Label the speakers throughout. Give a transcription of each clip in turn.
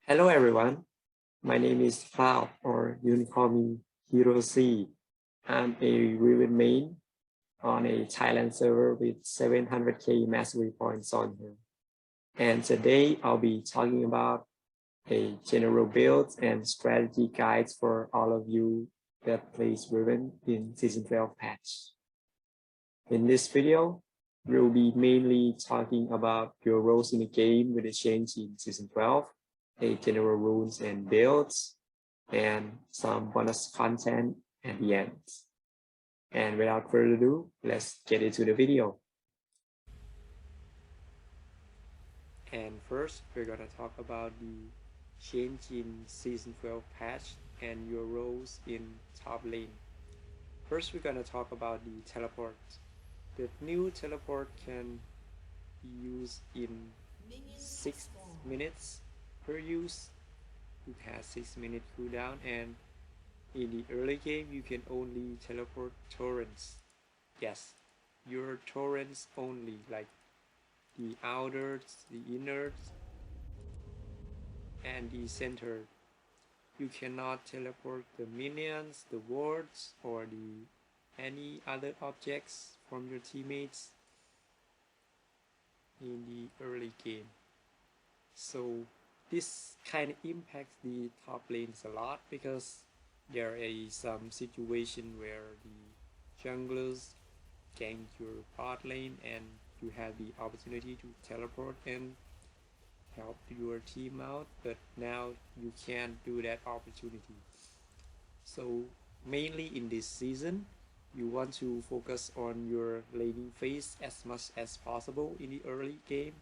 Speaker 1: Hello everyone, my name is Cloud, or you can call me HiroZ. I'm a Riven main on a Thailand server with 700k mastery points on here. And today I'll be talking about a general build and strategy guides for all of you that plays Riven in Season 12 patch. In this video, we'll be mainly talking about your roles in the game with the change in Season 12, a general rules and builds, and some bonus content at the end. And without further ado, let's get into the video. And first, we're gonna talk about the change in Season 12 patch and your roles in top lane. First, we're gonna talk about the teleport. The new teleport can be used in 6 minutes per use. It has 6-minute cooldown, and in the early game you can only teleport torrents. Yes, your torrents only, like the outers, the inners, and the center. You cannot teleport the minions, the wards, or any other objects from your teammates in the early game. So this kind of impacts the top lanes a lot, because there is some situation where the junglers gank your bot lane and you have the opportunity to teleport and help your team out, but now you can't do that opportunity. So mainly in this season, you want to focus on your laning phase as much as possible in the early game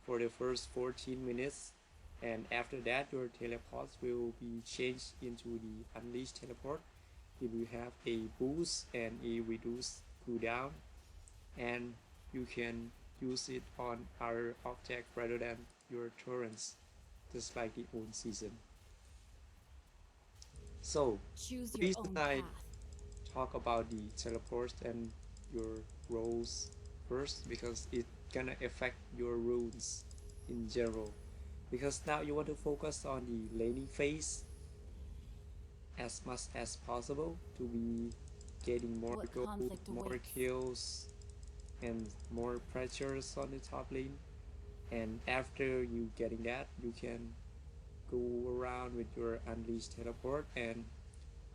Speaker 1: for the first 14 minutes, and after that your teleports will be changed into the unleashed teleport. It will have a boost and a reduced cooldown, and you can use it on other object rather than your torrents, just like the old season. So reason I talk about the teleports and your roles first, because it gonna affect your runes in general, because now you want to focus on the laning phase as much as possible to be getting more gold, more kills, and more pressures on the top lane. And after you getting that, you can go around with your unleashed teleport and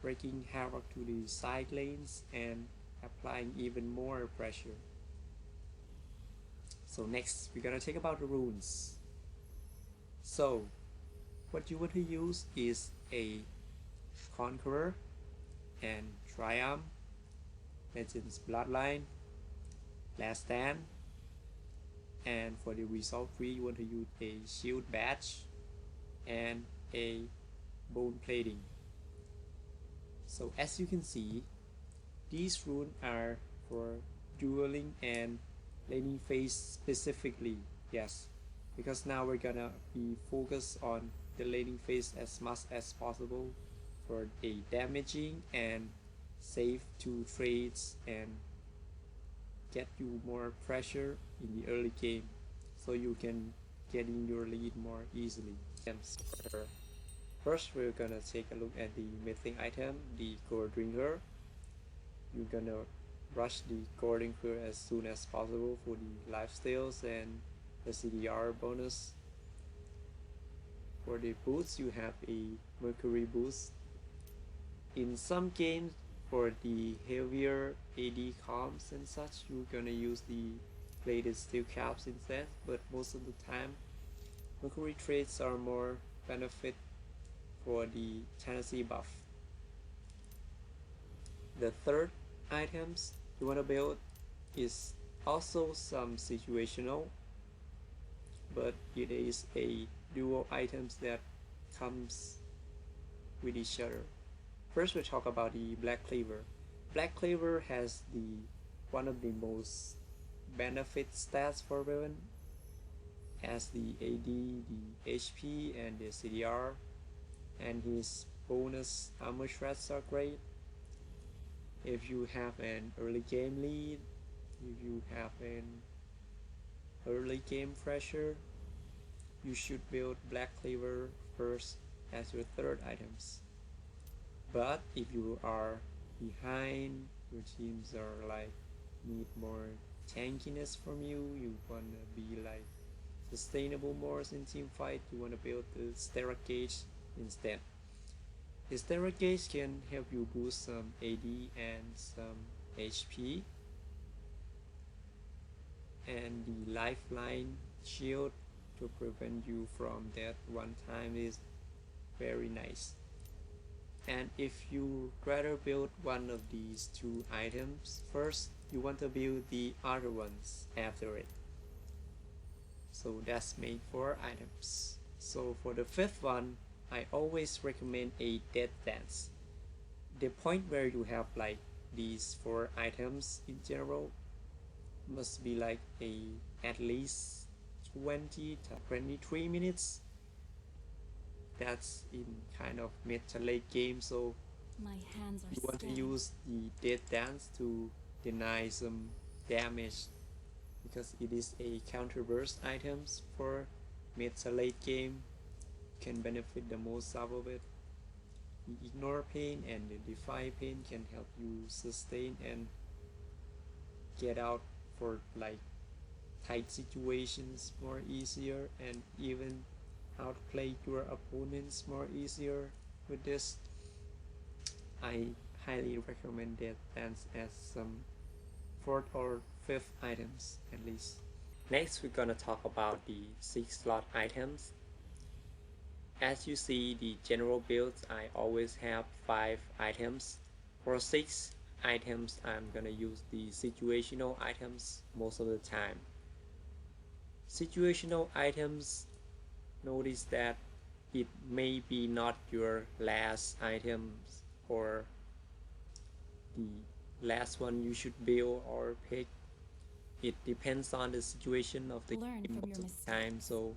Speaker 1: breaking havoc to the side lanes and applying even more pressure. So next, we're gonna talk about the runes. So what you want to use is a Conqueror and Triumph, Legends Bloodline, Last Stand, and for the result tree you want to use a Shield Badge and a Bone Plating. So as you can see, these runes are for dueling and laning phase specifically. Yes, because now we're gonna be focused on the laning phase as much as possible for a damaging and safe to trades and get you more pressure in the early game, so you can get in your lead more easily. First, we're gonna take a look at the mythic item, the Gold Drinker. You're gonna rush the Gold Drinker as soon as possible for the lifesteals and the CDR bonus. For the boots, you have a Mercury boost. In some games, for the heavier AD comps and such, you're gonna use the plated steel caps instead, but most of the time Mercury traits are more benefit for the tendency buff. The third items you want to build is also some situational, but it is a dual items that comes with each other. First, we'll talk about the Black Cleaver. Black Cleaver has one of the most benefit stats for Riven, as the AD, the HP, and the CDR, and his bonus armor shreds are great. If you have an early game lead, if you have an early game pressure, you should build Black Cleaver first as your third items. But if you are behind, your teams are like need more tankiness from you, you wanna be like sustainable more in team fight, you wanna build the staircase instead. The staircase can help you boost some AD and some HP, and the lifeline shield to prevent you from that one time is very nice. And if you rather build one of these two items first, you want to build the other ones after it. So that's made 4 items. So for the 5th one, I always recommend a dead dance. The point where you have like these 4 items in general must be like at least 20 to 23 minutes. That's in kind of mid to late game, so
Speaker 2: My hands are
Speaker 1: you want to
Speaker 2: steady.
Speaker 1: use the dead dance to deny some damage, because it is a counter burst items for mid to late game, can benefit the most out of it. The ignore pain and the defy pain can help you sustain and get out for like tight situations more easier, and even outplay your opponents more easier with this. I highly recommend that dance as some 4th or 5th items at least. Next we're gonna talk about the 6 slot items. As you see, the general builds I always have 5 items. For 6 items I'm gonna use the situational items most of the time. Situational items, notice that it may be not your last items or the last one you should build or pick. It depends on the situation of the
Speaker 2: Learn
Speaker 1: game
Speaker 2: from
Speaker 1: most
Speaker 2: your
Speaker 1: of the time.
Speaker 2: mistakes.
Speaker 1: So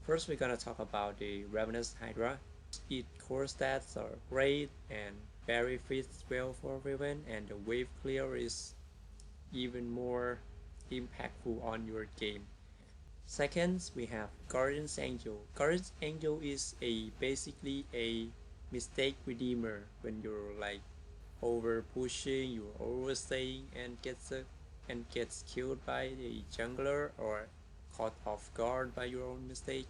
Speaker 1: first we're gonna talk about the Ravenous Hydra. Its core stats are great and very fits well for Riven, and the wave clear is even more impactful on your game. Second, we have Guardian's Angel. Guardian's Angel is basically a mistake redeemer when you're like over pushing, you're overstaying and gets killed by the jungler or caught off guard by your own mistake.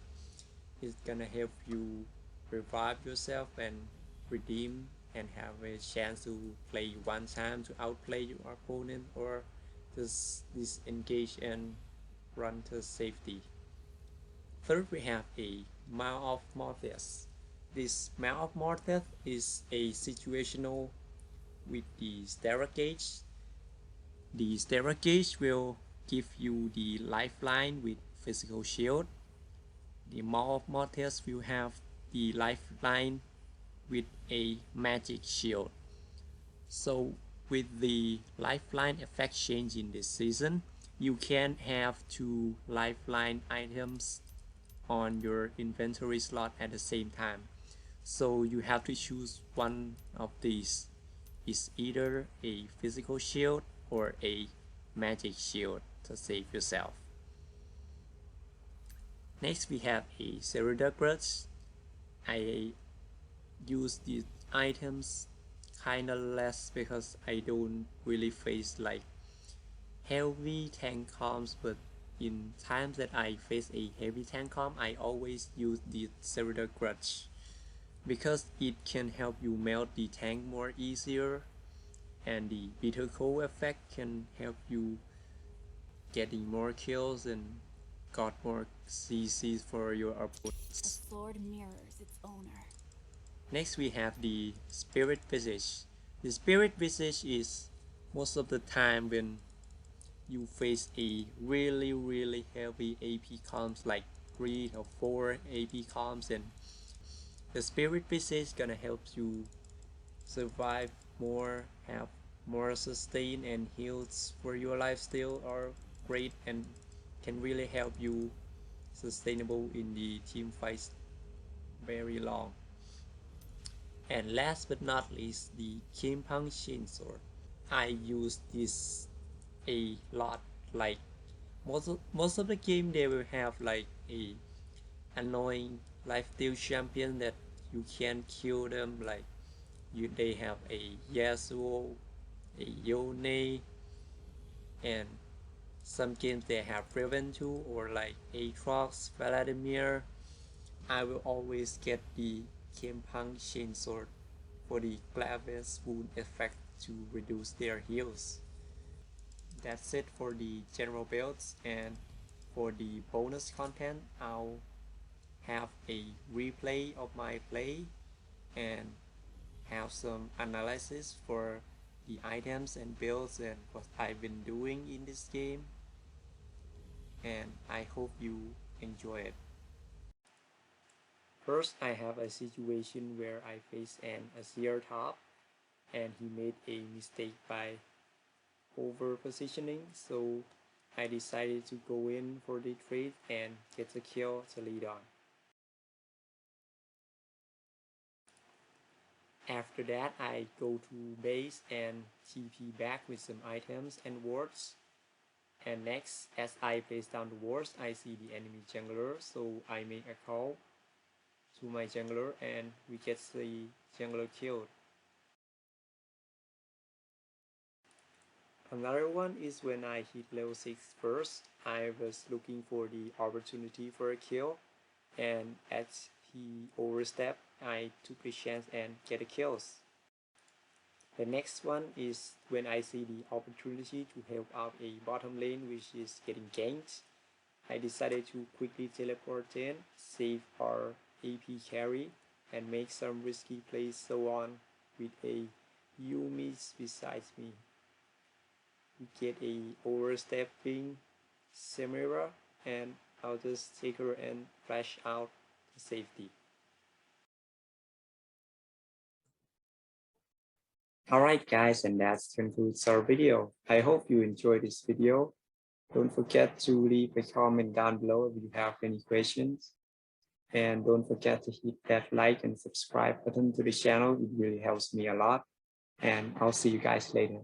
Speaker 1: It's gonna help you revive yourself and redeem and have a chance to play one time to outplay your opponent, or just disengage and run to safety. Third, we have a Mouth of Mortis. This Mouth of Mortis is a situational with the staircase. The staircase will give you the lifeline with physical shield. The Mouth of Mortis will have the lifeline with a magic shield. So with the lifeline effect change in this season, you can have 2 lifeline items on your inventory slot at the same time. So you have to choose one of these. It's either a physical shield or a magic shield to save yourself. Next we have a Cerida Grudge. I use these items kinda less because I don't really face like heavy tank comps, but in times that I face a heavy tank comp, I always use the Cerida Grudge because it can help you melt the tank more easier, and the bitter cold effect can help you getting more kills and got more CCs for your
Speaker 2: A
Speaker 1: opponents.
Speaker 2: sword mirrors its owner.
Speaker 1: Next we have the Spirit Visage. The Spirit Visage is most of the time when you face a really heavy AP comps like 3 or 4 AP comps, and the Spirit Visage gonna help you survive more, have more sustain and heals for your lifesteal are great and can really help you sustainable in the team fights very long. And last but not least, the Kimpang Chainsword. I use this a lot. Like most of the game, they will have like a annoying lifesteal champion that you can kill them, like they have a Yasuo, a Yone, and some games they have Riven too, or like Aatrox, Vladimir. I will always get the Kempang Chainsword for the Clavis wound effect to reduce their heals. That's it for the general builds, and for the bonus content I'll have a replay of my play and have some analysis for the items and builds and what I've been doing in this game, and I hope you enjoy it. First, I have a situation where I face an Azir top and he made a mistake by over positioning, so I decided to go in for the trade and get a kill to lead on. After that, I go to base and TP back with some items and wards. And next, as I place down the wards, I see the enemy jungler, so I make a call to my jungler and we get the jungler killed. Another one is when I hit level 6 first. I was looking for the opportunity for a kill, and as he overstepped, I took the chance and get the kills. The next one is when I see the opportunity to help out a bottom lane which is getting ganked. I decided to quickly teleport in, save our AP carry, and make some risky plays so on with a Yumi besides me. We get a overstepping Samira, and I'll just take her and flash out to safety. Alright guys, and that concludes our video. I hope you enjoyed this video. Don't forget to leave a comment down below if you have any questions. And don't forget to hit that like and subscribe button to the channel. It really helps me a lot. And I'll see you guys later.